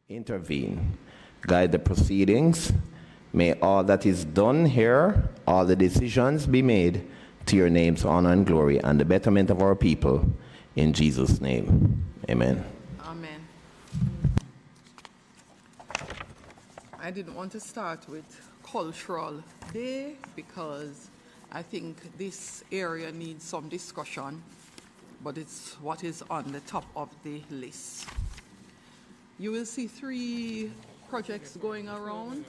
intervene, guide the proceedings. May all that is done here, all the decisions be made to your name's honor and glory and the betterment of our people. In Jesus' name, amen. Amen. I didn't want to start with Cultural Day because I think this area needs some discussion, but it's what is on the top of the list. You will see 3 projects going around.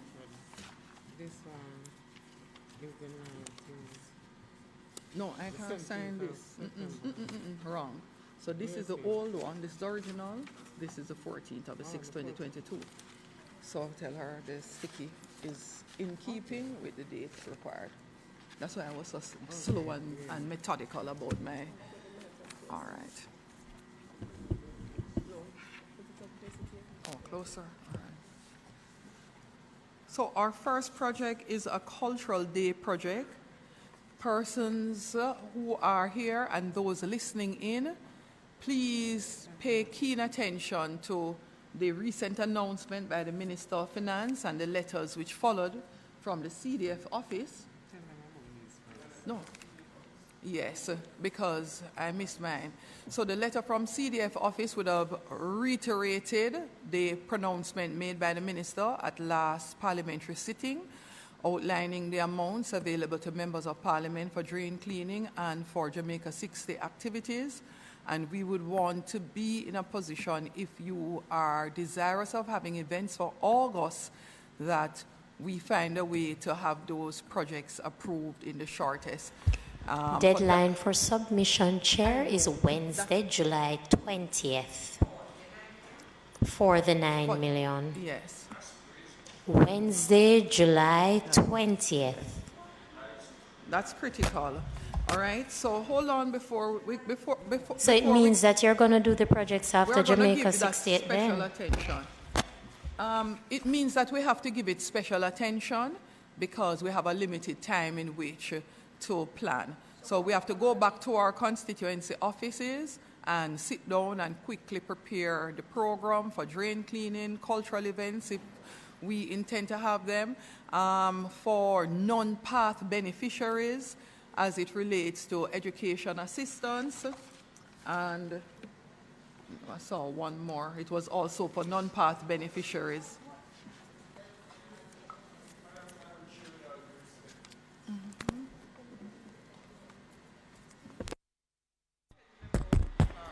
This one is the 19th. No, I can't sign this. Wrong. So this is the old one. This is the original. This is the 14th of the 6th, 2022. So I'll tell her the sticky is in keeping with the date required. That's why I was so slow and methodical about my. All right. Oh, closer. All right. So our first project is a Cultural Day project. Persons who are here and those listening in, please pay keen attention to the recent announcement by the Minister of Finance and the letters which followed from the CDF office. No. Yes, because I missed mine. So the letter from CDF office would have reiterated the pronouncement made by the Minister at last parliamentary sitting, outlining the amounts available to members of Parliament for drain cleaning and for Jamaica 60 activities. And we would want to be in a position, if you are desirous of having events for August, that we find a way to have those projects approved in the shortest. Deadline for submission, Chair, is Wednesday, July 20th for the 9 million. Yes. Wednesday, July 20th. That's critical. All right. So hold on before. So it means that you're going to do the projects after Jamaica 68 special then? attention. It means that we have to give it special attention because we have a limited time in which to plan. So we have to go back to our constituency offices and sit down and quickly prepare the program for drain cleaning, cultural events if we intend to have them, for non-path beneficiaries as it relates to education assistance. And I saw one more. It was also for non-path beneficiaries.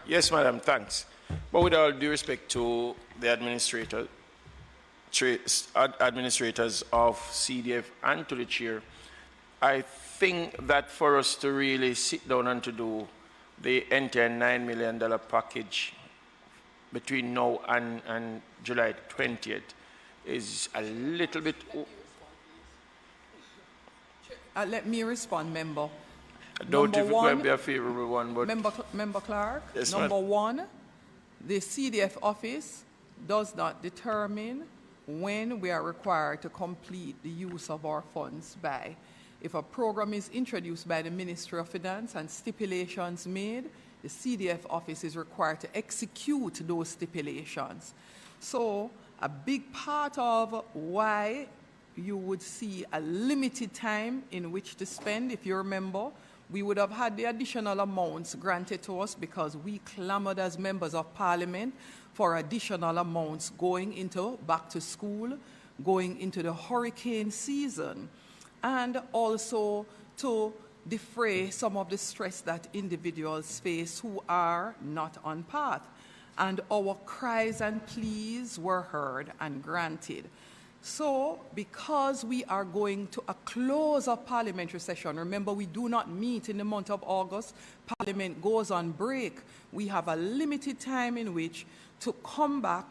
Yes, madam, thanks. But with all due respect to the administrators of CDF and to the chair, I think that for us to really sit down and to do the entire $9 million package between now and July 20th is a little bit... Let me respond, member. I don't think it might be a favorable one, but... Member Clark, yes, number one, the CDF office does not determine when we are required to complete the use of our funds by. If a program is introduced by the Ministry of Finance and stipulations made, the CDF office is required to execute those stipulations. So a big part of why you would see a limited time in which to spend, if you remember, we would have had the additional amounts granted to us because we clamored as members of Parliament for additional amounts going into back to school, going into the hurricane season, and also to defray some of the stress that individuals face who are not on path. And our cries and pleas were heard and granted. So, because we are going to a close of parliamentary session, remember we do not meet in the month of August, Parliament goes on break, we have a limited time in which to come back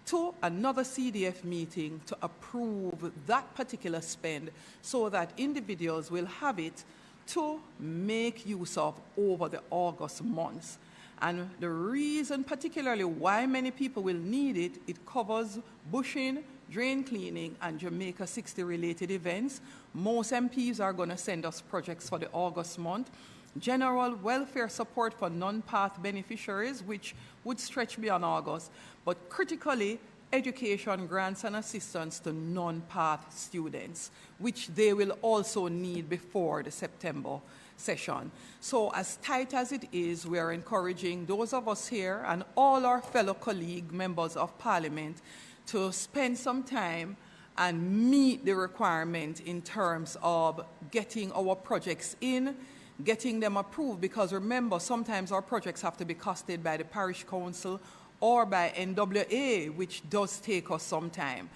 to another CDF meeting to approve that particular spend so that individuals will have it to make use of over the August months. And the reason particularly why many people will need it, it covers bushing, drain cleaning, and Jamaica 60 related events. Most MPs are going to send us projects for the August month. General welfare support for non-path beneficiaries, which would stretch beyond August. But critically, education grants and assistance to non-path students, which they will also need before the September session. So as tight as it is, we are encouraging those of us here and all our fellow colleague members of Parliament to spend some time and meet the requirement in terms of getting our projects in, getting them approved, because remember, sometimes our projects have to be costed by the parish council or by NWA, which does take us some time.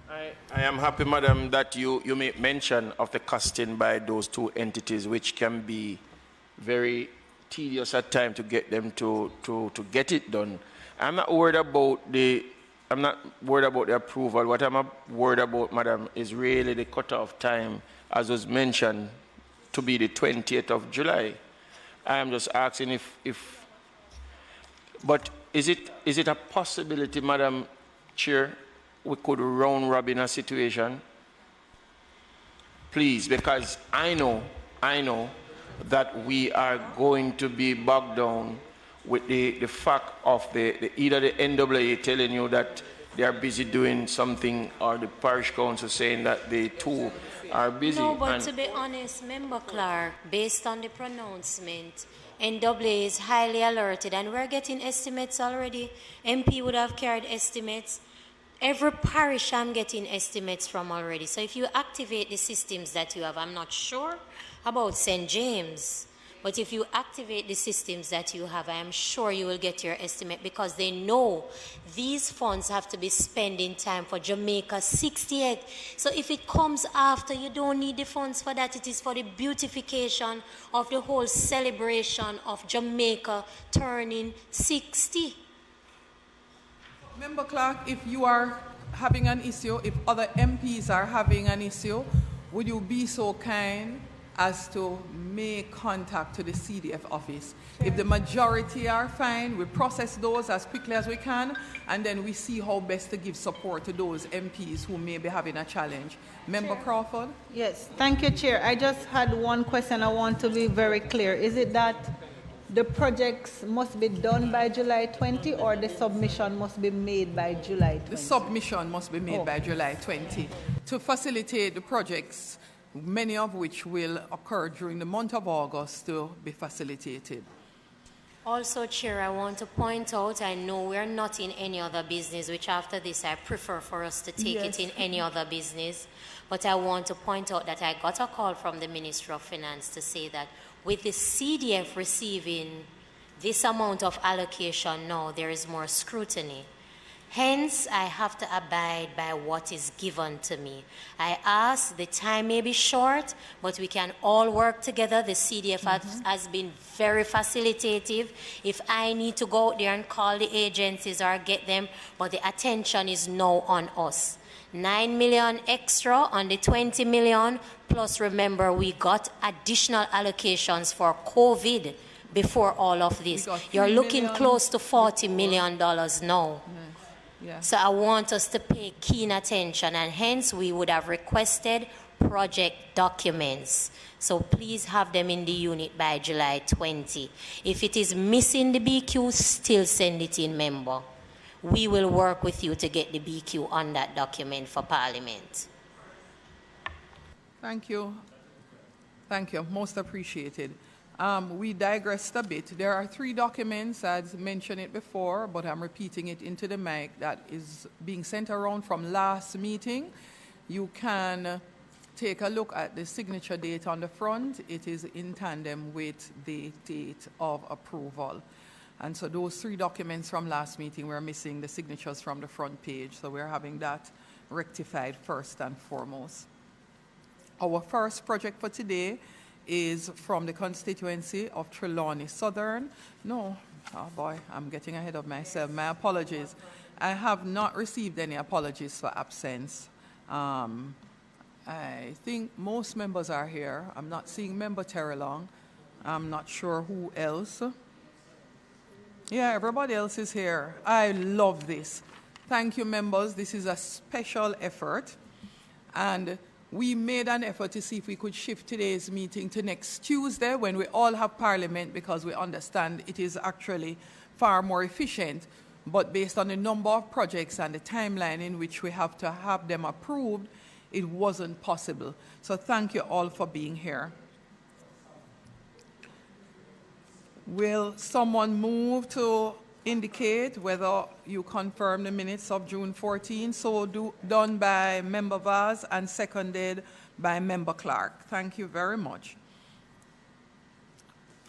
I am happy, Madam, that you make mention of the costing by those two entities, which can be very tedious at times to get them to get it done. I'm not worried about the approval. What I'm worried about, Madam, is really the cutoff time, as was mentioned, to be the 20th of July. I am just asking but is it a possibility, Madam Chair, we could round robin a situation? Please, because I know that we are going to be bogged down with the fact of either the NWA telling you that they are busy doing something, or the parish council saying that they too are busy. No, but to be honest, Member Clark, based on the pronouncement, NWA is highly alerted, and we're getting estimates already. MP would have carried estimates. Every parish I'm getting estimates from already. So if you activate the systems that you have, I'm not sure about St. James, but if you activate the systems that you have, I am sure you will get your estimate, because they know these funds have to be spent in time for Jamaica 68. So if it comes after, you don't need the funds for that. It is for the beautification of the whole celebration of Jamaica turning 60. Member Clark, if you are having an issue, if other MPs are having an issue, would you be so kind as to make contact to the CDF office? Sure. If the majority are fine, we process those as quickly as we can, and then we see how best to give support to those MPs who may be having a challenge. Member Chair. Crawford? Yes, thank you, Chair. I just had one question I want to be very clear. Is it that the projects must be done by July 20, or the submission must be made by July 20? The submission must be made by July 20 to facilitate the projects, many of which will occur during the month of August, to be facilitated. Also, Chair, I want to point out, I know we're not in any other business, which after this I prefer for us to take it in any other business, but I want to point out that I got a call from the Minister of Finance to say that with the CDF receiving this amount of allocation now, there is more scrutiny. Hence, I have to abide by what is given to me. I ask, the time may be short, but we can all work together. The CDF has been very facilitative. If I need to go out there and call the agencies or get them, but the attention is now on us. 9 million extra on the 20 million, plus remember, we got additional allocations for COVID before all of this. You're looking close to $40 million now. Yeah. So I want us to pay keen attention, and hence we would have requested project documents. So please have them in the unit by July 20. If it is missing the BQ, still send it in, member. We will work with you to get the BQ on that document for Parliament. Thank you. Thank you. Most appreciated. We digressed a bit. There are 3 documents, I've mentioned it before, but I'm repeating it into the mic, that is being sent around from last meeting. You can take a look at the signature date on the front. It is in tandem with the date of approval. And so those 3 documents from last meeting, we're missing the signatures from the front page. So we're having that rectified first and foremost. Our first project for today is from the constituency of Trelawney Southern. No, oh boy, I'm getting ahead of myself. My apologies. I have not received any apologies for absence. I think most members are here. I'm not seeing Member Terrelong. I'm not sure who else. Yeah, everybody else is here. I love this. Thank you, members. This is a special effort. And we made an effort to see if we could shift today's meeting to next Tuesday when we all have Parliament, because we understand it is actually far more efficient but based on the number of projects and the timeline in which we have to have them approved, it wasn't possible. So thank you all for being here. Will someone move to indicate whether you confirm the minutes of June 14, done by Member Vaz and seconded by Member Clark? Thank you very much.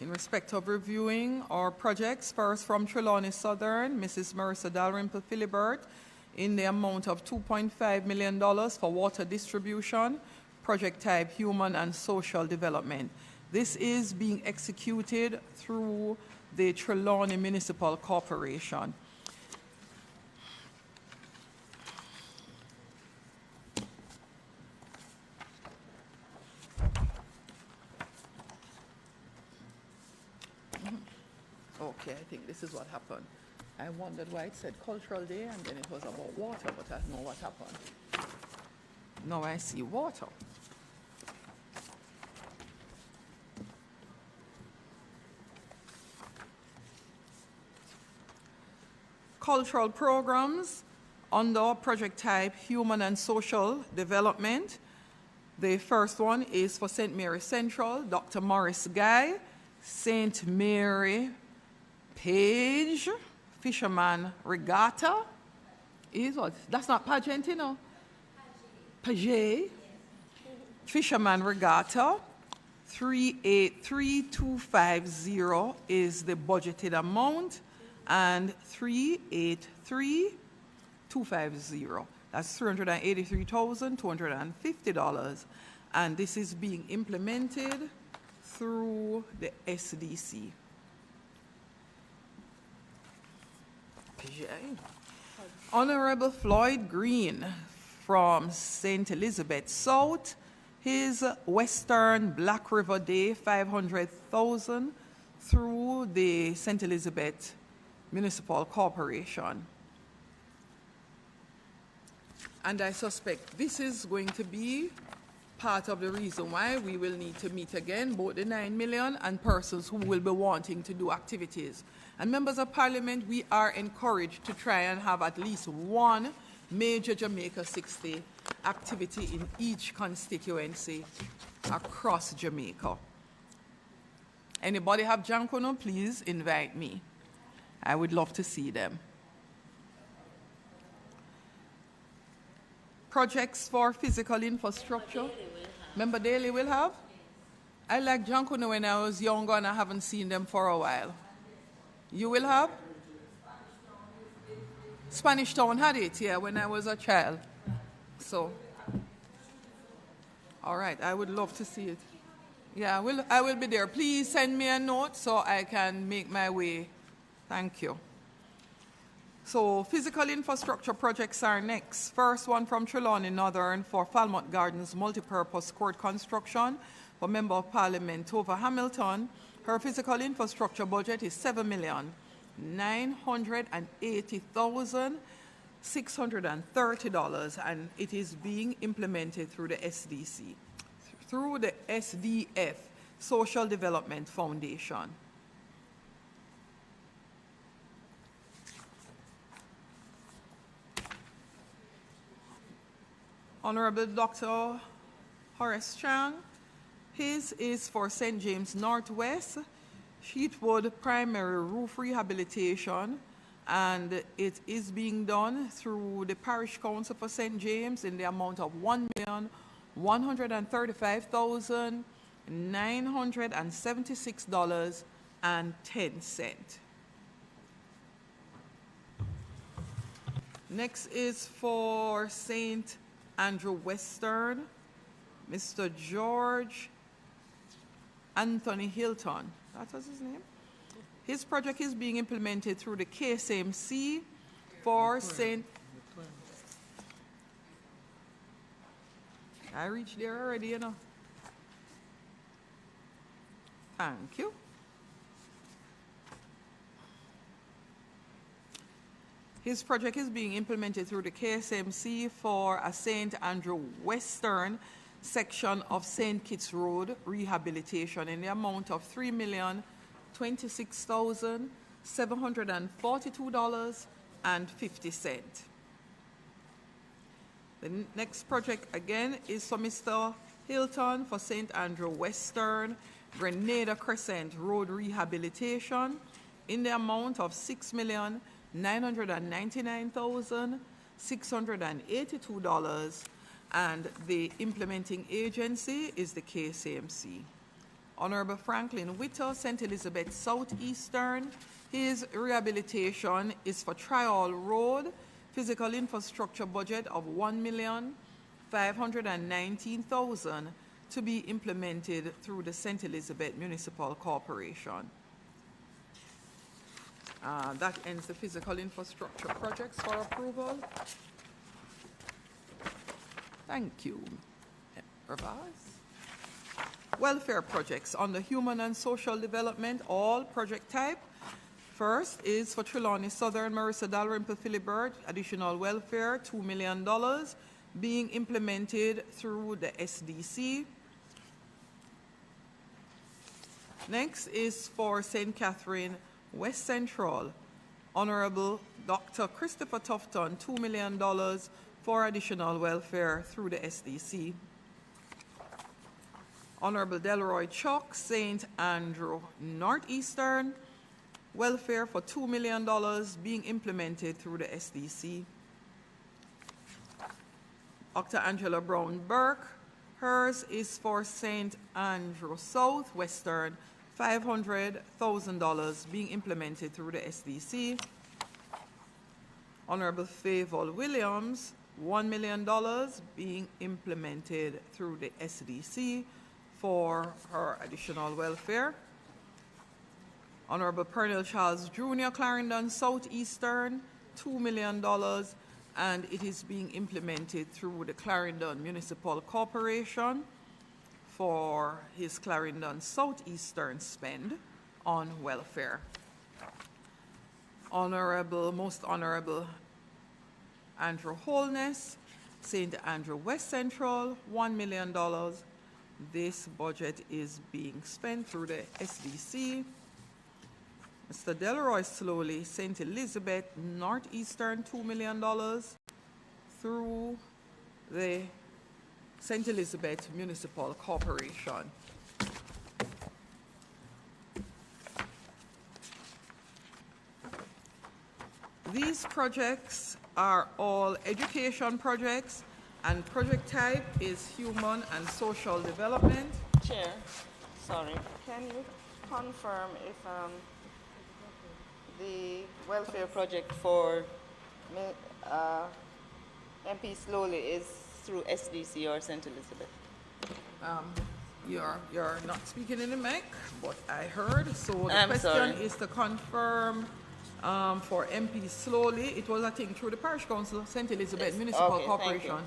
In respect of reviewing our projects, first from Trelawney Southern, Mrs. Marissa Dalrymple Philibert, in the amount of $2.5 million for water distribution, project type human and social development. This is being executed through the Trelawney Municipal Corporation. Okay, I think this is what happened. I wondered why it said Cultural Day and then it was about water, but I know what happened. Now I see water. Cultural programs under project type Human and Social Development. The first one is for St. Mary Central, Dr. Morris Guy, St. Mary Page, Fisherman Regatta. Is what? That's not pageant, you know? Paget. Fisherman Regatta. 383,250 is the budgeted amount, and 383,250. That's $383,250. And this is being implemented through the SDC. Honorable Floyd Green from St. Elizabeth South, his Western Black River Day, $500,000 through the St. Elizabeth Municipal Corporation. And I suspect this is going to be part of the reason why we will need to meet again, both the 9 million and persons who will be wanting to do activities. And members of parliament, we are encouraged to try and have at least one major Jamaica 60 activity in each constituency across Jamaica. Anybody have Jankono, please invite me. I would love to see them. Projects for physical infrastructure. Member Daly will have? I like Jankono when I was younger and I haven't seen them for a while. You will have? Spanish Town had it, yeah, when I was a child. So, all right, I would love to see it. Yeah, I will be there. Please send me a note so I can make my way. Thank you. So, physical infrastructure projects are next. First one from Trelawney Northern for Falmouth Gardens multipurpose court construction for Member of Parliament Tova Hamilton. Her physical infrastructure budget is $7,980,630, and it is being implemented through the SDC, through the SDF, Social Development Foundation. Honorable Dr. Horace Chang, his is for St. James Northwest, Sheetwood Primary Roof Rehabilitation, and it is being done through the Parish Council for St. James in the amount of $1,135,976.10. Next is for St. Andrew Western, Mr. George Anthony Hilton. That was his name. His project is being implemented through the KSMC for St. I reached there already, you know. Thank you. His project is being implemented through the KSMC for a St. Andrew Western section of St. Kitts Road rehabilitation in the amount of $3,026,742 The next project again is for Mr. Hilton for St. Andrew Western Grenada Crescent Road Rehabilitation in the amount of $6,999,682, and the implementing agency is the KCMC. Honorable Franklin Whittle, St. Elizabeth Southeastern, his rehabilitation is for Trial Road, physical infrastructure budget of $1,519,000 to be implemented through the St. Elizabeth Municipal Corporation. That ends the physical infrastructure projects for approval. Thank you. Revise. Welfare projects under human and social development, all project type. First is for Trelawney Southern, Marissa Dalrymple Philibert, additional welfare, $2 million, being implemented through the SDC. Next is for St. Catherine West Central, Honorable Dr. Christopher Tufton, $2 million for additional welfare through the SDC. Honorable Delroy Chuck, St. Andrew Northeastern, welfare for $2 million being implemented through the SDC. Dr. Angela Brown Burke, hers is for St. Andrew South Western, $500,000 being implemented through the SDC. Honorable Favol Williams, $1 million being implemented through the SDC for her additional welfare. Honorable Pernell Charles Jr., Clarendon Southeastern, $2 million, and it is being implemented through the Clarendon Municipal Corporation for his Clarendon Southeastern spend on welfare. Most Honorable Andrew Holness, St. Andrew West Central, $1 million. This budget is being spent through the SDC. Mr. Delroy Slowly, St. Elizabeth Northeastern, $2 million through the St. Elizabeth Municipal Corporation. These projects are all education projects, and project type is human and social development. Chair, sorry, can you confirm if the welfare project for MP Slowly is through SDC or St. Elizabeth? You're not speaking in the mic, but I heard. So the I'm question sorry. is to confirm for MP Slowly. It was, I think, through the Parish Council, St. Elizabeth Yes. Municipal Okay, thank Corporation. you.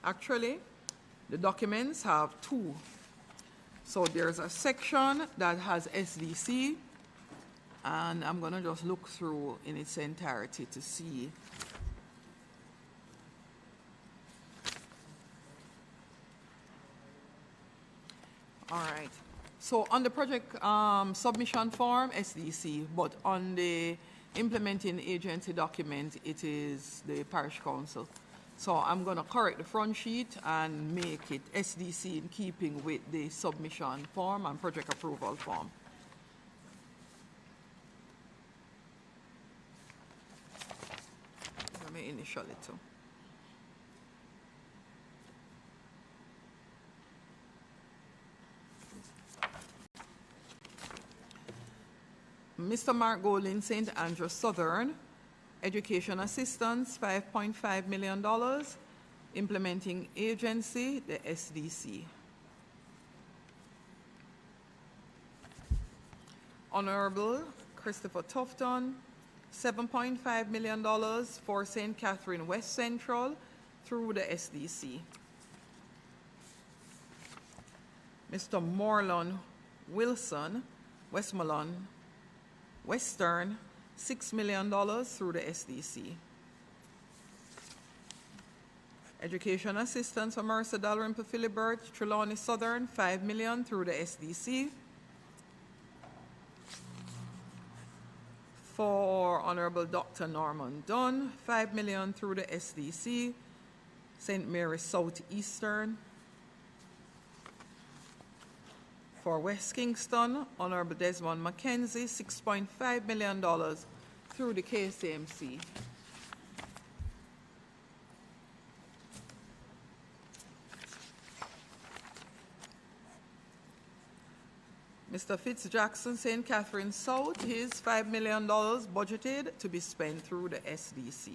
Actually, the documents have two. So there's a section that has SDC, and I'm going to just look through in its entirety to see. All right. So on the project submission form, SDC, but on the implementing agency document, it is the Parish Council. So I'm going to correct the front sheet and make it SDC in keeping with the submission form and project approval form. Let me initial it too. Mr. Mark Golding, St. Andrew Southern, education assistance, $5.5 million, implementing agency, the SDC. Honorable Christopher Tufton, $7.5 million for St. Catherine West Central through the SDC. Mr. Morlon Wilson, Westmoreland Western, $6 million through the SDC. Education assistance for Marissa Dalrymple Philibert, Trelawney Southern, $5 million through the SDC. For Honorable Dr. Norman Dunn, 5 million through the SDC, St. Mary's Southeastern. For West Kingston, Honorable Desmond Mackenzie, $6.5 million through the KCMC. Mr. Fitzjackson, St. Catherine South, his $5 million budgeted to be spent through the SDC.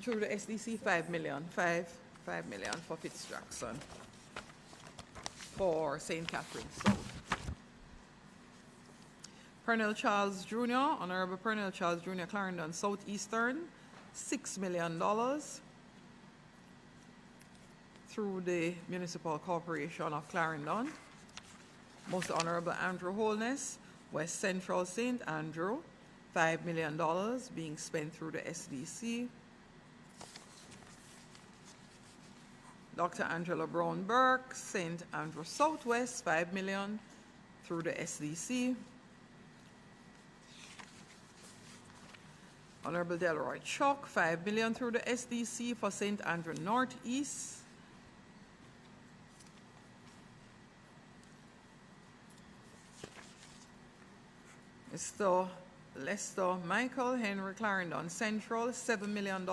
Through the SDC, 5 million, 5 million for Fitzjackson for St. Catherine South. Pernell Charles Jr., Honorable Pernell Charles Jr., Clarendon Southeastern, $6 million through the Municipal Corporation of Clarendon. Most Honorable Andrew Holness, West Central St. Andrew, $5 million being spent through the SDC. Dr. Angela Brown Burke, St. Andrew Southwest, $5 million through the SDC. Honorable Delroy Chuck, $5 million through the SDC for St. Andrew Northeast. Mr. Lester Michael Henry Clarendon Central, $7 million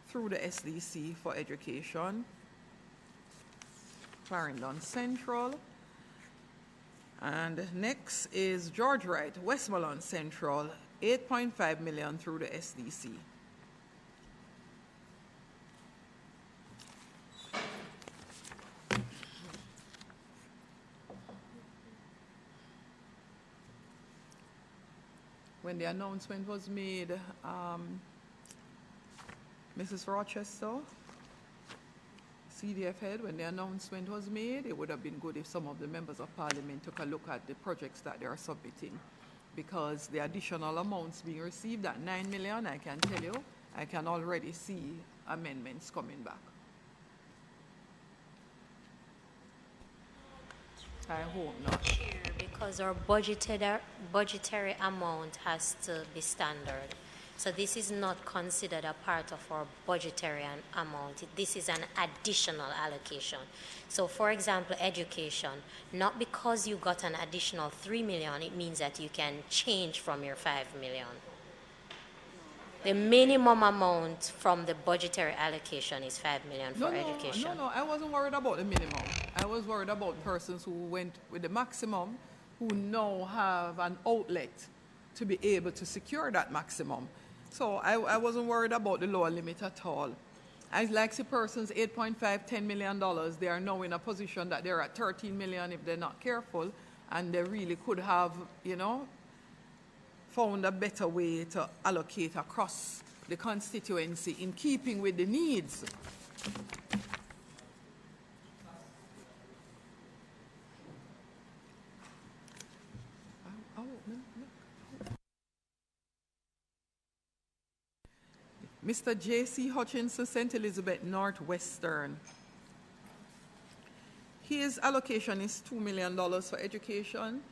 through the SDC for education. Clarendon Central. And next is George Wright, Westmoreland Central, $8.5 million through the SDC. When the announcement was made, Mrs. Rochester, CDF head, when the announcement was made, it would have been good if some of the members of parliament took a look at the projects that they are submitting, because the additional amounts being received at 9 million, I can tell you, I can already see amendments coming back. I hope not. Chair, because our budgetary amount has to be standard. So this is not considered a part of our budgetary amount. This is an additional allocation. So for example, education, not because you got an additional 3 million, it means that you can change from your 5 million. The minimum amount from the budgetary allocation is 5 million for education. No, I wasn't worried about the minimum. I was worried about persons who went with the maximum, who now have an outlet to be able to secure that maximum. So I wasn't worried about the lower limit at all. I like the persons $8.5, $10 million, they are now in a position that they're at 13 million if they're not careful, and they really could have, you know, found a better way to allocate across the constituency in keeping with the needs. Mr. J.C. Hutchinson, St. Elizabeth Northwestern. His allocation is $2 million for education.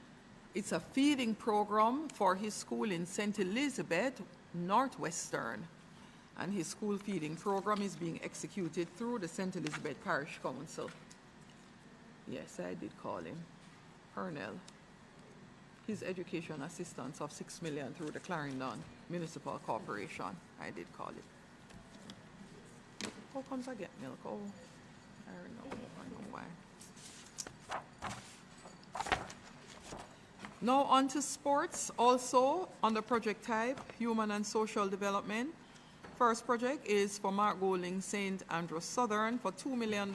It's a feeding program for his school in St. Elizabeth Northwestern. And his school feeding program is being executed through the St. Elizabeth Parish Council. Yes, I did call him. Pernell. His education assistance of $6 million through the Clarendon Municipal Corporation. I did call it. How comes I get milk? Oh, I know why. Now on to sports, also under project type, human and social development. First project is for Mark Golding, St. Andrew Southern for $2 million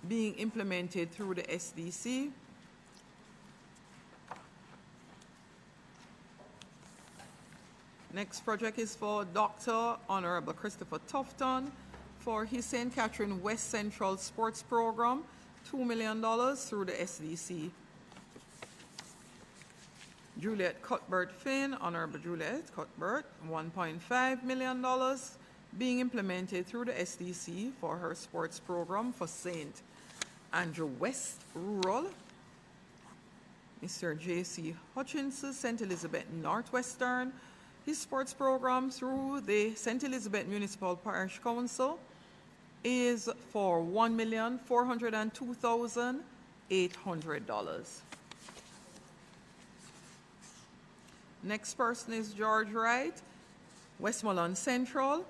being implemented through the SDC. Next project is for Dr. Honorable Christopher Tufton for his St. Catherine West Central Sports Program, $2 million through the SDC. Juliet Cuthbert Finn, Honorable Juliet Cuthbert, $1.5 million being implemented through the SDC for her sports program for St. Andrew West Rural. Mr. J.C. Hutchinson, St. Elizabeth Northwestern. His sports program through the St. Elizabeth Municipal Parish Council is for $1,402,800. Next person is George Wright, Westmoreland Central.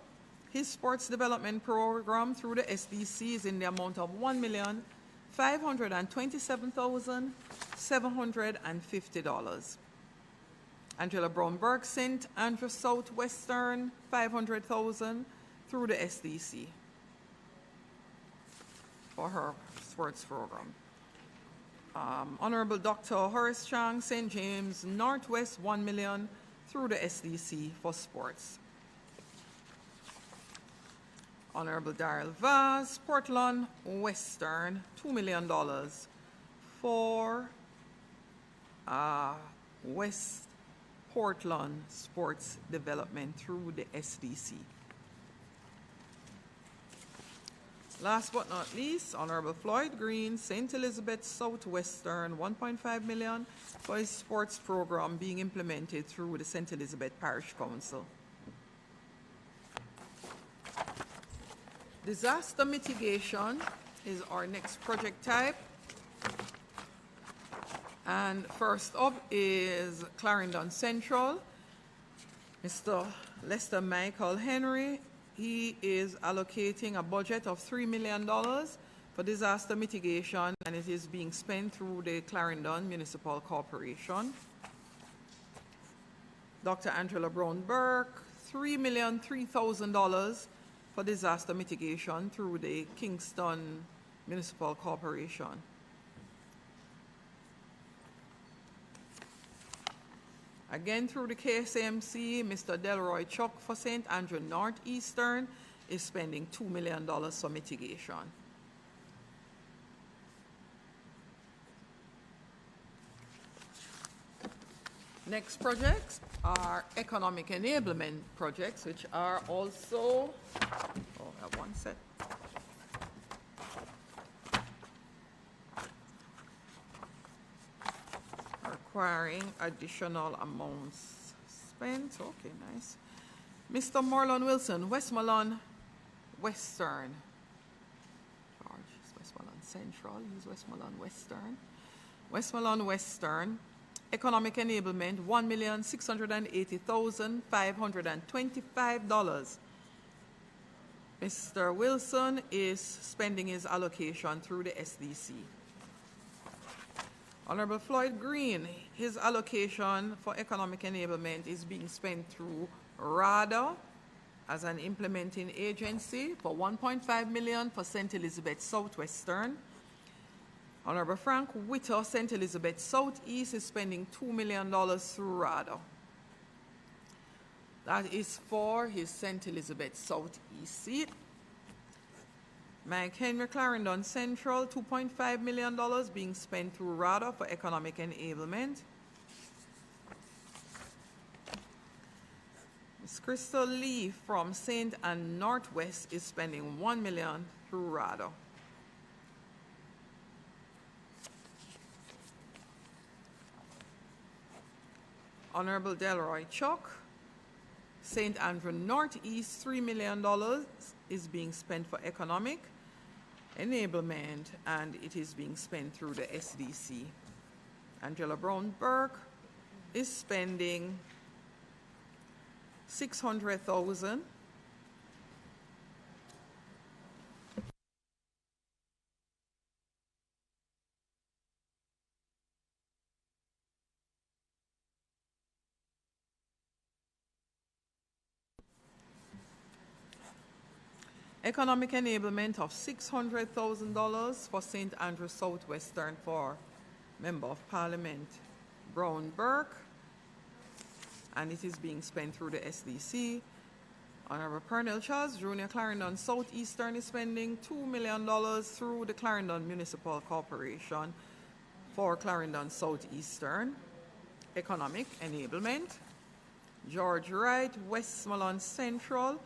His sports development program through the SDC is in the amount of $1,527,750. Angela Brown-Burke, St. Andrew Southwestern, $500,000 through the SDC for her sports program. Honorable Dr. Horace Chang, St. James Northwest, $1 million through the SDC for sports. Honorable Darrell Vaz, Portland Western, $2 million for West Portland sports development through the SDC. Last but not least, Honorable Floyd Green, St. Elizabeth Southwestern, $1.5 million for his sports program being implemented through the St. Elizabeth Parish Council. Disaster mitigation is our next project type. And first up is Clarendon Central. Mr. Lester Michael Henry, he is allocating a budget of $3 million for disaster mitigation, and it is being spent through the Clarendon Municipal Corporation. Dr. Angela Brown-Burke, $3,003,000 for disaster mitigation through the Kingston Municipal Corporation. Again, through the KSAMC, Mr. Delroy Chuck for St. Andrew Northeastern is spending $2 million for mitigation. Next projects are economic enablement projects, which are also, one set. Requiring additional amounts spent. Okay, nice. Mr. Marlon Wilson, Westmoreland Western. George is Westmoreland Central, he's Westmoreland Western. Westmoreland Western, economic enablement, $1,680,525. Mr. Wilson is spending his allocation through the SDC. Honorable Floyd Green, his allocation for economic enablement is being spent through RADA as an implementing agency for $1.5 million for St. Elizabeth Southwestern. Honorable Frank Witter, St. Elizabeth Southeast, is spending $2 million through RADA. That is for his St. Elizabeth Southeast seat. Mike Henry, Clarendon Central, $2.5 million being spent through RADA for economic enablement. Ms. Crystal Lee from St. Anne Northwest is spending $1 million through RADA. Honorable Delroy Chuck, St. Andrew Northeast, $3 million is being spent for economic enablement, and it is being spent through the SDC. Angela Brown-Burke is spending $600,000. Economic enablement of $600,000 for St. Andrew Southwestern for Member of Parliament Brown-Burke, and it is being spent through the SDC. Honorable Pernell Charles Jr. Clarendon Southeastern is spending $2 million through the Clarendon Municipal Corporation for Clarendon Southeastern economic enablement. George Wright, Westmoreland Central,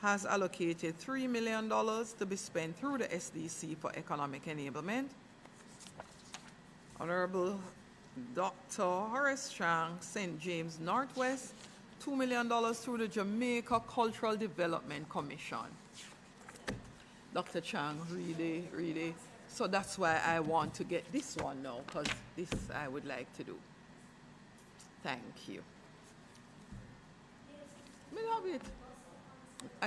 has allocated $3 million to be spent through the SDC for economic enablement. Honorable Dr. Horace Chang, St. James Northwest, $2 million through the Jamaica Cultural Development Commission. Dr. Chang, really. So that's why I want to get this one now, because this I would like to do. Thank you. Me love it.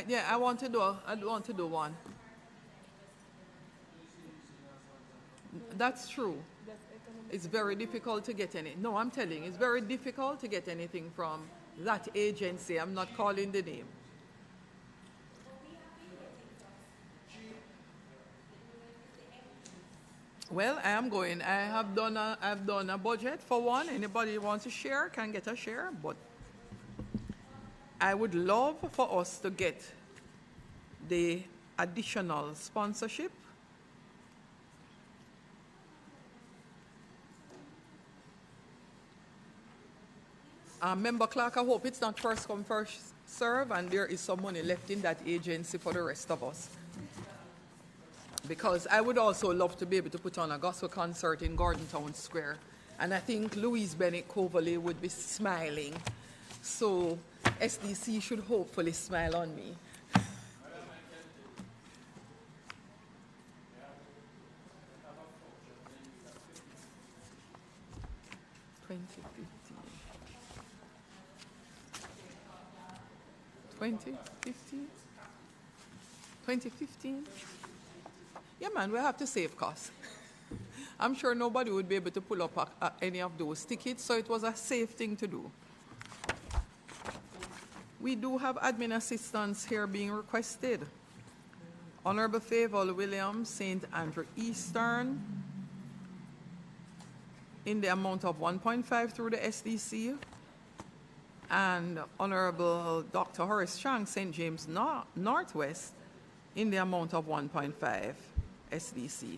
Yeah, I want to do one. That's true. It's very difficult to get any. No, I'm telling you, it's very difficult to get anything from that agency. I'm not calling the name. Well, I am going. I've done a budget for one. Anybody wants to share can get a share, but I would love for us to get the additional sponsorship. Member Clerk, I hope it's not first come, first serve, and there is some money left in that agency for the rest of us. Because I would also love to be able to put on a gospel concert in Gordon Town Square. And I think Louise Bennett Coverley would be smiling. So SDC should hopefully smile on me. $2015? Yeah, man, we have to save costs. I'm sure nobody would be able to pull up any of those tickets, so it was a safe thing to do. We do have admin assistance here being requested. Honorable Favour Williams, St. Andrew Eastern, in the amount of 1.5 through the SDC, and Honorable Dr. Horace Chang, St. James Northwest, in the amount of 1.5 SDC.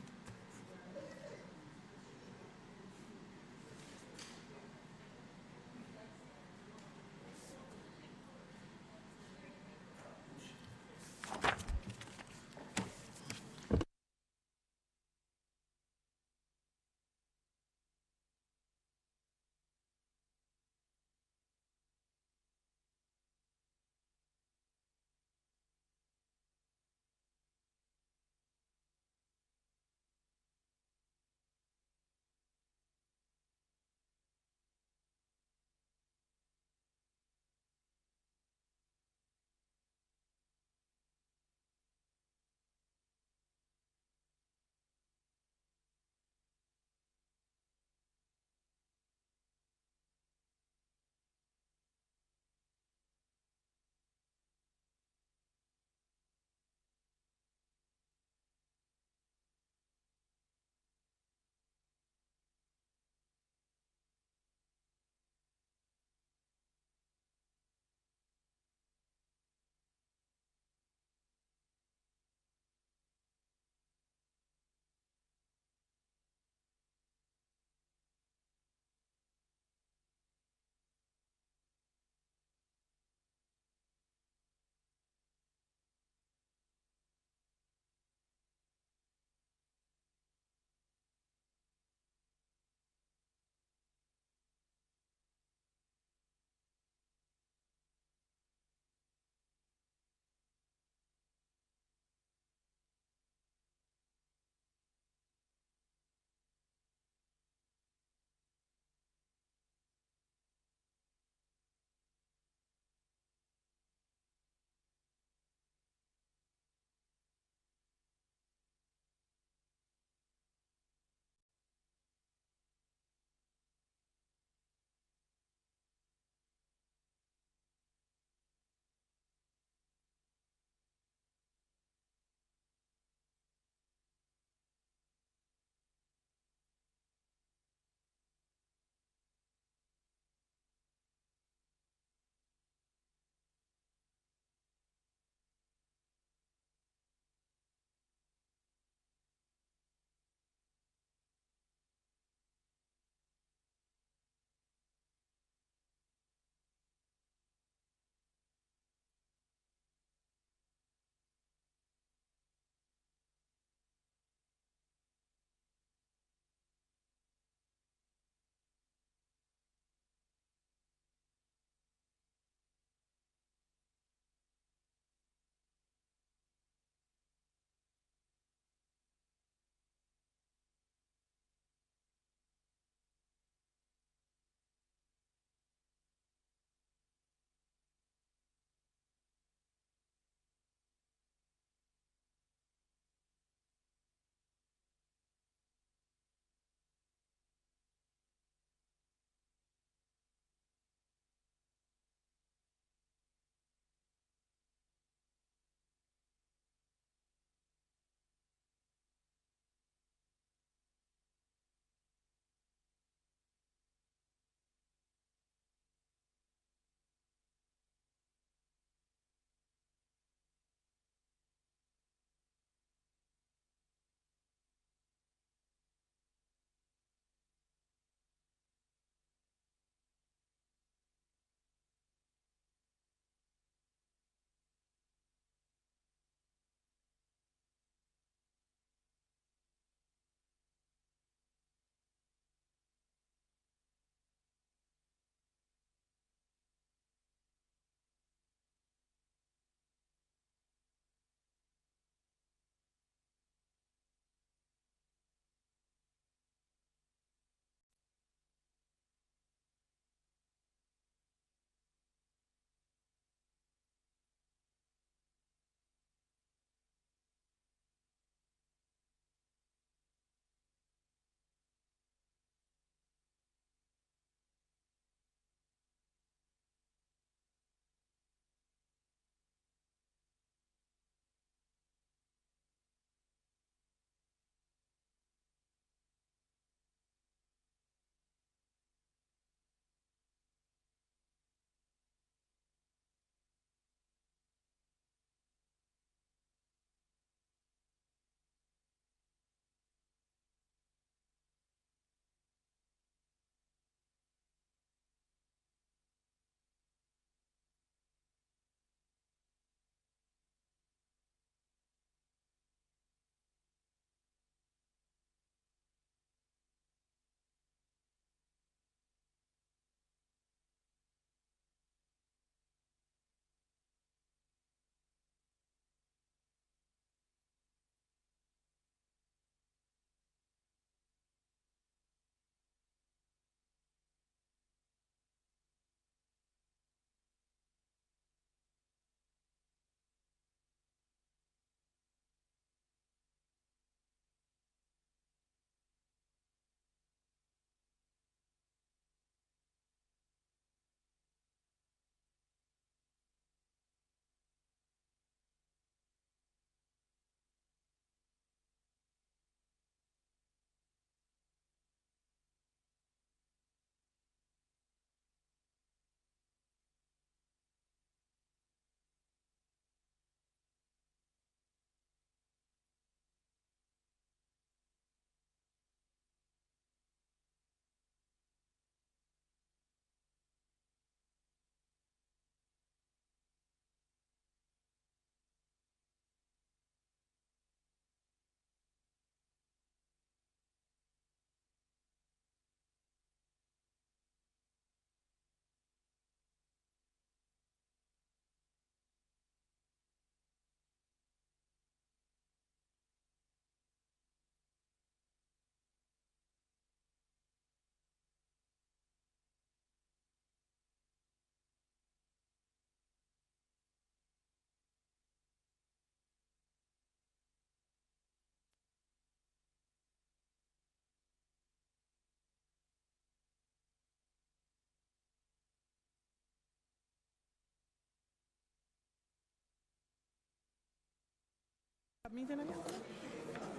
meeting again?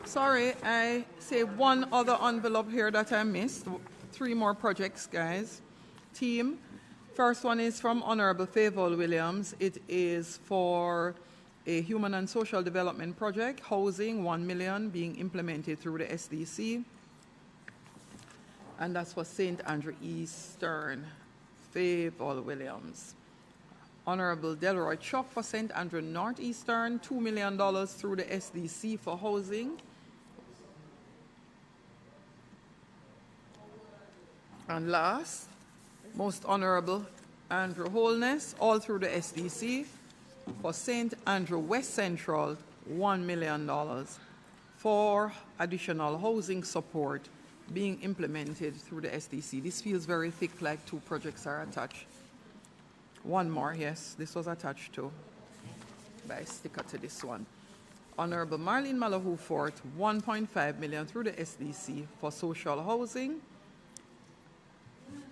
Sorry, I say one other envelope here that I missed. 3 more projects, guys. Team. First one is from Honorable Favour Williams. It is for a human and social development project, housing, 1 million being implemented through the SDC. And that's for St. Andrew Eastern, Favour Williams. Honorable Delroy Chuck for St. Andrew Northeastern, $2 million through the SDC for housing. And last, Most Honorable Andrew Holness, all through the SDC for St. Andrew West Central, $1 million for additional housing support being implemented through the SDC. This feels very thick, like 2 projects are attached. One more, yes, this was attached to by a sticker to this one. Honorable Marlene Malahou Fort, 1.5 million through the SDC for social housing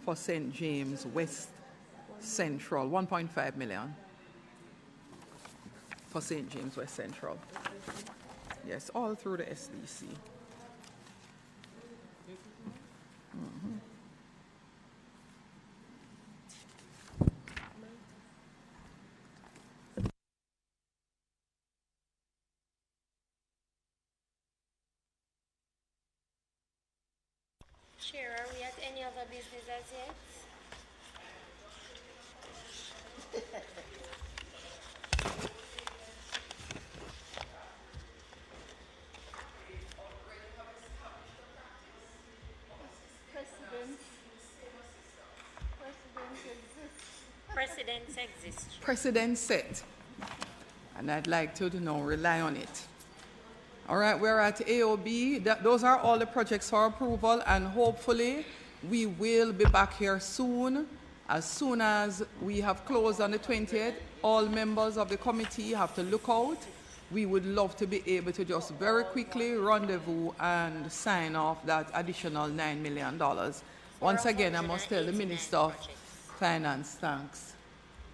for St. James West Central, 1.5 million for St. James West Central. Yes, all through the SDC. Chair, are we at any other business as yet? Precedents exist. Precedent set. And I'd like to rely on it. All right, we're at AOB. Those are all the projects for approval, and hopefully we will be back here soon. As soon as we have closed on the 20th, all members of the committee have to look out. We would love to be able to just very quickly rendezvous and sign off that additional $9 million. Once again, I must tell the Minister of Finance, thanks.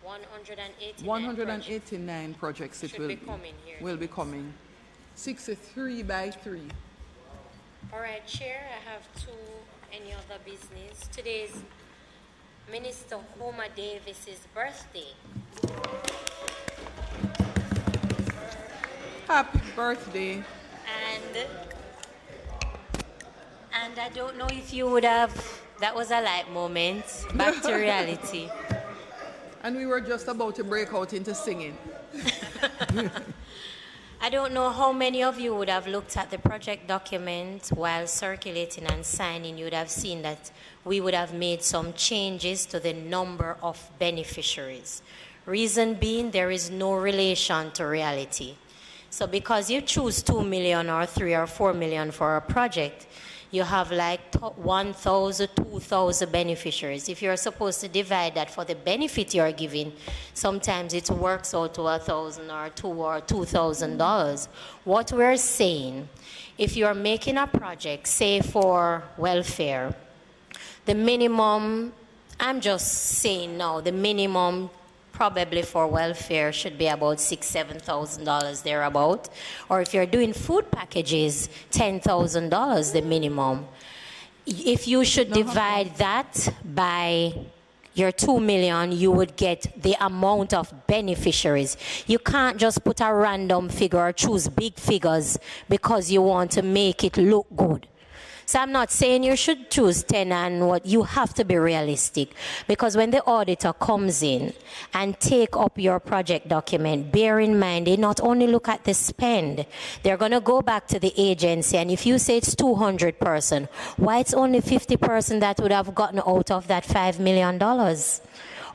189 projects it will be coming. 63 by 3. All right, Chair, I have 2 any other business. Today is Minister Homer Davis's birthday. Happy birthday. And I don't know if you would have, that was a light moment, back to reality. And we were just about to break out into singing. I don't know how many of you would have looked at the project document while circulating and signing. You would have seen that we would have made some changes to the number of beneficiaries. Reason being, there is no relation to reality. So because you choose 2 million or 3 or 4 million for a project, you have like 1,000, 2,000 beneficiaries. If you're supposed to divide that for the benefit you're giving, sometimes it works out to $1,000 or $2,000. What we're saying, if you're making a project, say for welfare, the minimum, I'm just saying now, the minimum probably for welfare should be about $6,000, $7,000 thereabout. Or if you're doing food packages, $10,000 the minimum. If you should divide that by your 2 million, you would get the amount of beneficiaries. You can't just put a random figure or choose big figures because you want to make it look good. So I'm not saying you should choose 10 and what, you have to be realistic, because when the auditor comes in and take up your project document, bear in mind they not only look at the spend, they're going to go back to the agency, and if you say it's 200 person, why it's only 50 person that would have gotten out of that $5 million?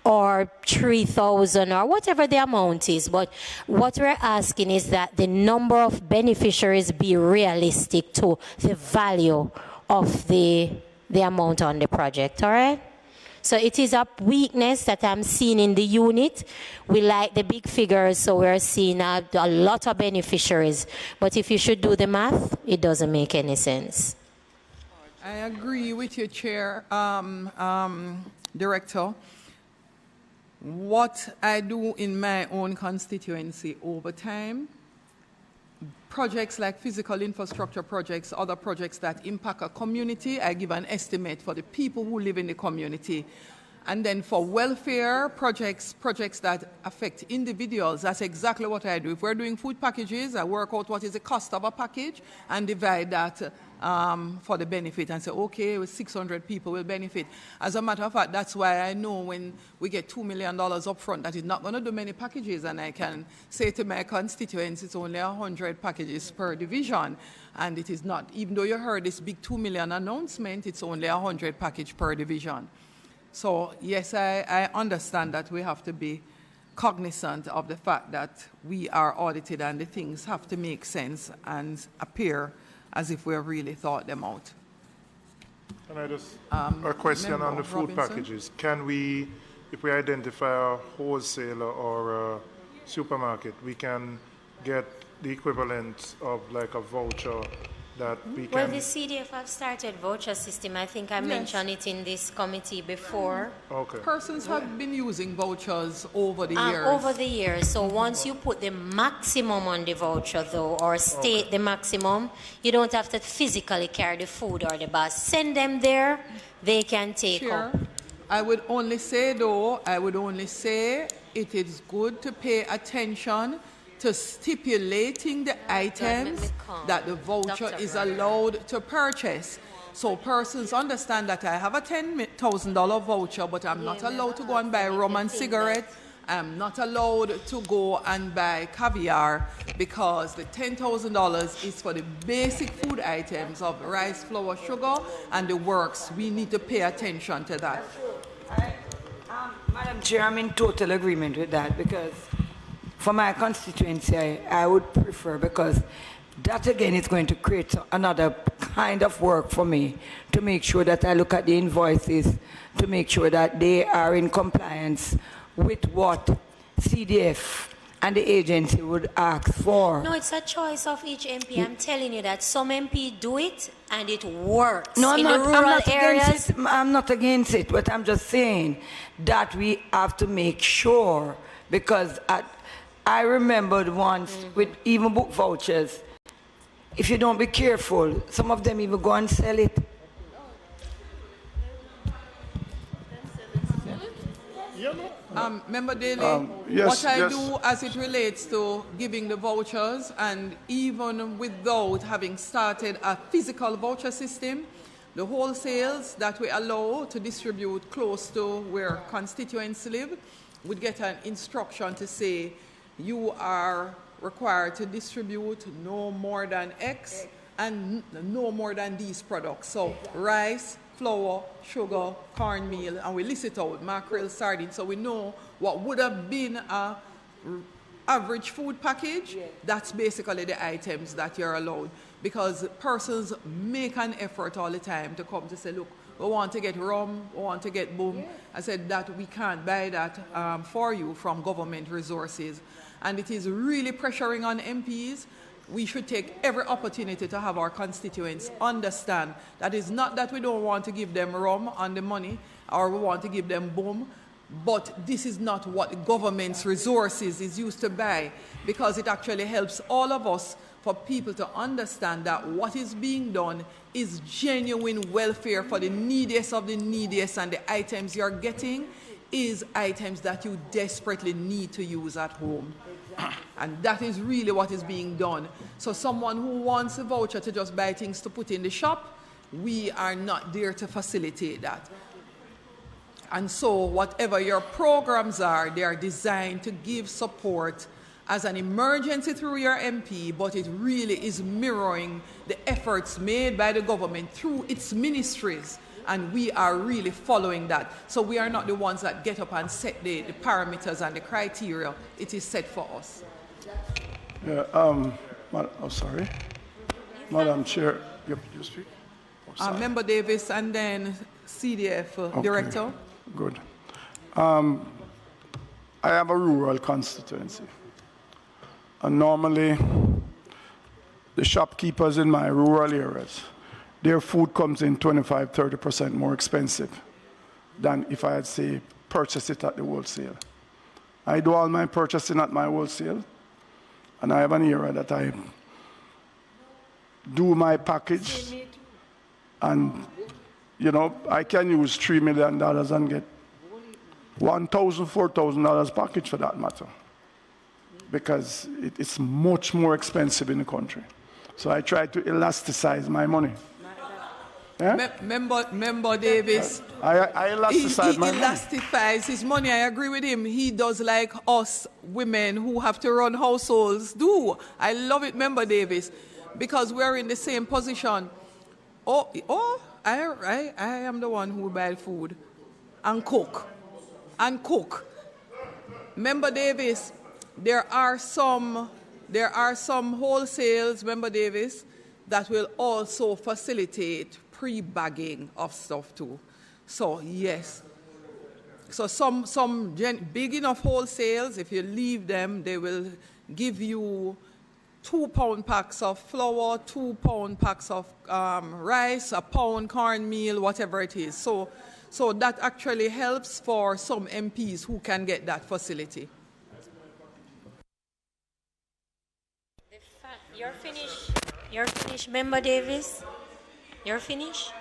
Or 3,000 or whatever the amount is. But what we're asking is that the number of beneficiaries be realistic to the value of the amount on the project, all right? So it is a weakness that I'm seeing in the unit. We like the big figures, so we're seeing a lot of beneficiaries. But if you should do the math, it doesn't make any sense. I agree with you, Chair, Director. What I do in my own constituency over time, projects like physical infrastructure projects, other projects that impact a community, I give an estimate for the people who live in the community. And then for welfare projects that affect individuals, that's exactly what I do. If we're doing food packages, I work out what is the cost of a package and divide that for the benefit and say, okay, with 600 people will benefit. As a matter of fact, that's why I know when we get $2 million up front that is not going to do many packages, and I can say to my constituents it's only 100 packages per division. And it is not, even though you heard this big $2 million announcement, it's only 100 package per division. So yes, I understand that we have to be cognizant of the fact that we are audited and the things have to make sense and appear as if we really thought them out. Can I just, a question on the food packages. Can we, if we identify a wholesaler or a supermarket, we can get the equivalent of like a voucher that we can... Well, the CDF have started voucher system. I think I mentioned it in this committee before. Okay. Persons have been using vouchers over the years. Over the years. So once you put the maximum on the voucher, though, or state the maximum, you don't have to physically carry the food or the bus. Send them there, they can take up. I would only say, though, it is good to pay attention to stipulating the items that the voucher is allowed to purchase. So persons understand that I have a $10,000 voucher, but I'm not allowed to go and buy rum and cigarettes. I'm not allowed to go and buy caviar because the $10,000 is for the basic food items of rice, flour, sugar, and the works. We need to pay attention to that. Madam Chair, I'm in total agreement with that because for my constituency, I would prefer, because that again is going to create another kind of work for me to make sure that I look at the invoices, to make sure that they are in compliance with what CDF and the agency would ask for. No, it's a choice of each MP. I'm telling you that some MP do it and it works. No, in the rural areas. I'm not against it, but I'm just saying that we have to make sure, because I remembered once with even book vouchers, if you don't be careful, some of them even go and sell it. Member Daly, what I do as it relates to giving the vouchers, and even without having started a physical voucher system, the wholesales that we allow to distribute close to where constituents live would get an instruction to say, you are required to distribute no more than X and no more than these products. So rice, flour, sugar, cornmeal, and we list it out, mackerel, sardines, so we know what would have been a average food package. That's basically the items that you're allowed, because persons make an effort all the time to come to say, look, we want to get rum, we want to get boom. I said that we can't buy that for you from government resources. And it is really pressuring on MPs. We should take every opportunity to have our constituents understand that it's not that we don't want to give them rum on the money or we want to give them boom, but this is not what the government's resources is used to buy, because it actually helps all of us for people to understand that what is being done is genuine welfare for the neediest of the neediest, and the items you're getting is items that you desperately need to use at home. And that is really what is being done. So someone who wants a voucher to just buy things to put in the shop, we are not there to facilitate that. And so whatever your programs are, they are designed to give support as an emergency through your MP, but it really is mirroring the efforts made by the government through its ministries. And we are really following that. So we are not the ones that get up and set the parameters and the criteria. It is set for us. Yeah, oh, sorry. Madam Chair, you speak? Oh, Member Davis and then CDF Director. Good. I have a rural constituency. And normally, the shopkeepers in my rural areas, their food comes in 25–30% more expensive than if I had, say, purchased it at the wholesale. I do all my purchasing at my wholesale, and I have an area that I do my package, and you know, I can use $3 million and get $1,000, $4,000 package for that matter, because it's much more expensive in the country. So I try to elasticize my money. Yeah? Member Davis. I elasticize my money. He elastifies his money. I agree with him. He does like us women who have to run households do. I love it, Member Davis, because we're in the same position. I am the one who buy food and cook. Member Davis, there are some wholesales, Member Davis, that will also facilitate pre-bagging of stuff too. So yes. So some big enough wholesales, if you leave them, they will give you 2-pound packs of flour, 2-pound packs of rice, a pound cornmeal, whatever it is. So that actually helps for some MPs who can get that facility. You're finished, Member Davis? You're finished?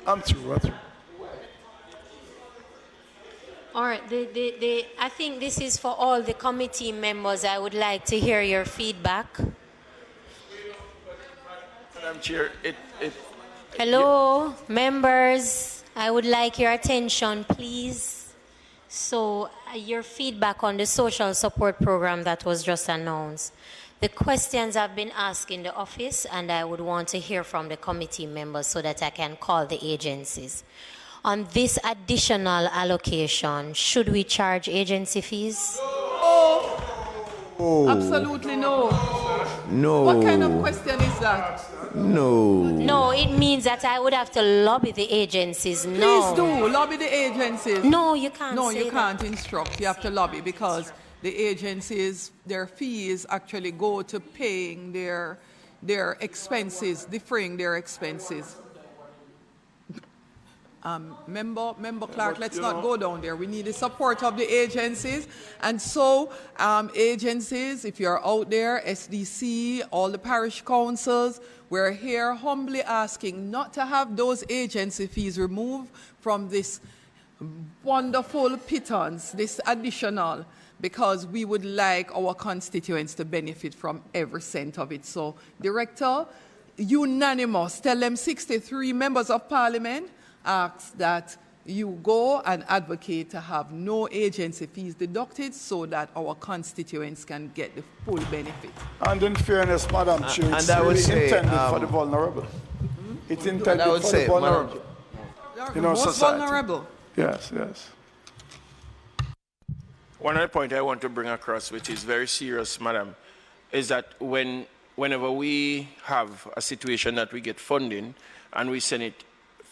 I'm through. All right, I think this is for all the committee members. I would like to hear your feedback. Madam Chair, Hello, members. I would like your attention, please. So, your feedback on the social support program that was just announced. The questions have been asked in the office, and I would want to hear from the committee members so that I can call the agencies. On this additional allocation, should we charge agency fees? Oh. Absolutely no. No. What kind of question is that? No. No, it means that I would have to lobby the agencies. No. Please do, lobby the agencies. No, you can't. No, you can't instruct. You have to lobby, because the agencies, their fees actually go to paying their expenses, defraying their expenses. Member Clark, let's not go down there. We need the support of the agencies. And so, agencies, if you're out there, SDC, all the parish councils, we're here humbly asking not to have those agency fees removed from this wonderful pittance, this additional, because we would like our constituents to benefit from every cent of it. So, Director, unanimous, tell them 63 members of Parliament ask that you go and advocate to have no agency fees deducted so that our constituents can get the full benefit. And in fairness, Madam Chair, it's really intended for the vulnerable. It's intended for the vulnerable. The most vulnerable. Yes. One other point I want to bring across, which is very serious, Madam, is that whenever we have a situation that we get funding and we send it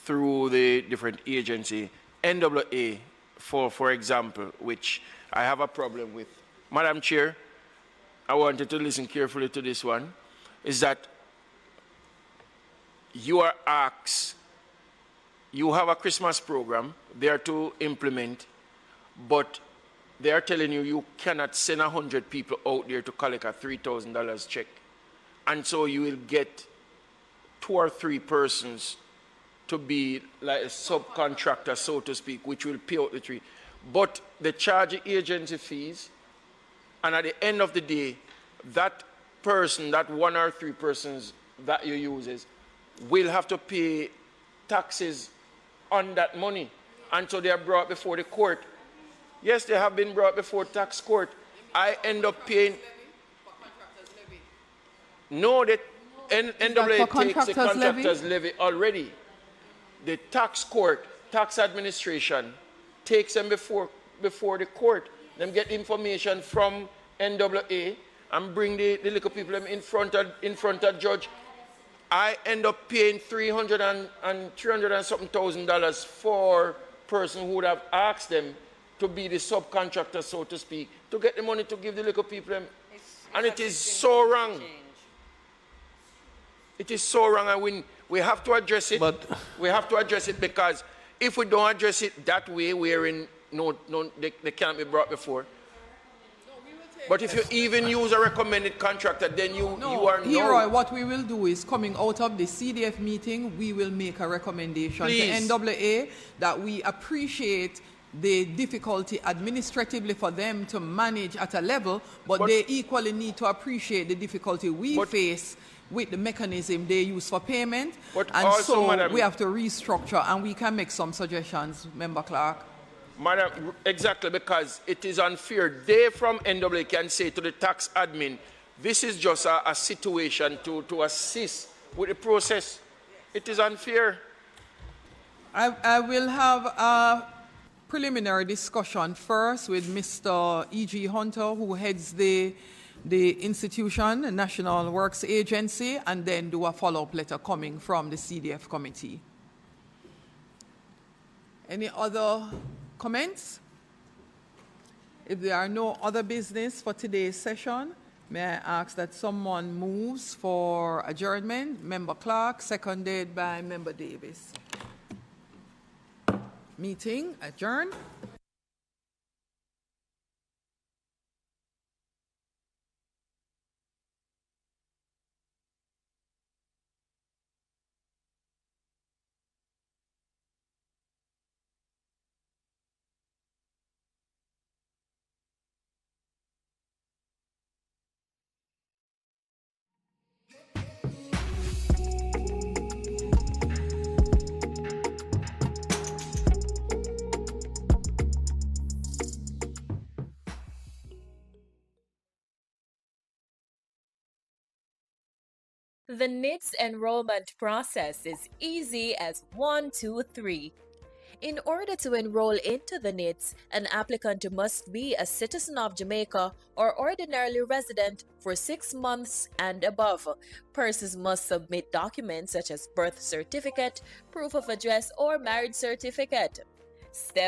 through the different agency, NWA, for example, which I have a problem with. Madam Chair, I wanted to listen carefully to this one, is that you are asked, you have a Christmas program there to implement, but they are telling you cannot send 100 people out there to collect a $3,000 check. And so you will get 2 or 3 persons to be like a subcontractor, so to speak, which will pay out the 3. But they charge agency fees, and at the end of the day, that person, that 1 or 3 persons that you use, will have to pay taxes on that money. And so they are brought before the court. Yes, they have been brought before tax court. I end up paying. No, the NWA takes the contractors' levy already. The tax court, tax administration, takes them before the court. Them get information from NWA and bring the little people in front of judge. I end up paying $300 and something thousand for person who would have asked them to be the subcontractor, so to speak, to get the money to give the little people them. And it is so wrong. It is so wrong, and we have to address it. But we have to address it, because if we don't address it that way, they can't be brought before. No, we will But if you even use a recommended contractor, then you are Leroy, what we will do is, coming out of the CDF meeting, we will make a recommendation Please. to NAA that we appreciate the difficulty administratively for them to manage at a level, but they equally need to appreciate the difficulty we face with the mechanism they use for payment. And also, so Madam, we have to restructure, and we can make some suggestions, Member Clark. Madam, exactly, because it is unfair. They from NAA can say to the tax admin, this is just a situation to assist with the process. It is unfair. I will have a preliminary discussion first with Mr. E.G. Hunter, who heads the institution, National Works Agency, and then do a follow-up letter coming from the CDF committee. Any other comments? If there are no other business for today's session, may I ask that someone moves for adjournment? Member Clark, seconded by Member Davis. Meeting adjourned. The NITS enrollment process is easy as 1, 2, 3. In order to enroll into the NITS, an applicant must be a citizen of Jamaica or ordinarily resident for 6 months and above. Persons must submit documents such as birth certificate, proof of address, or marriage certificate. Step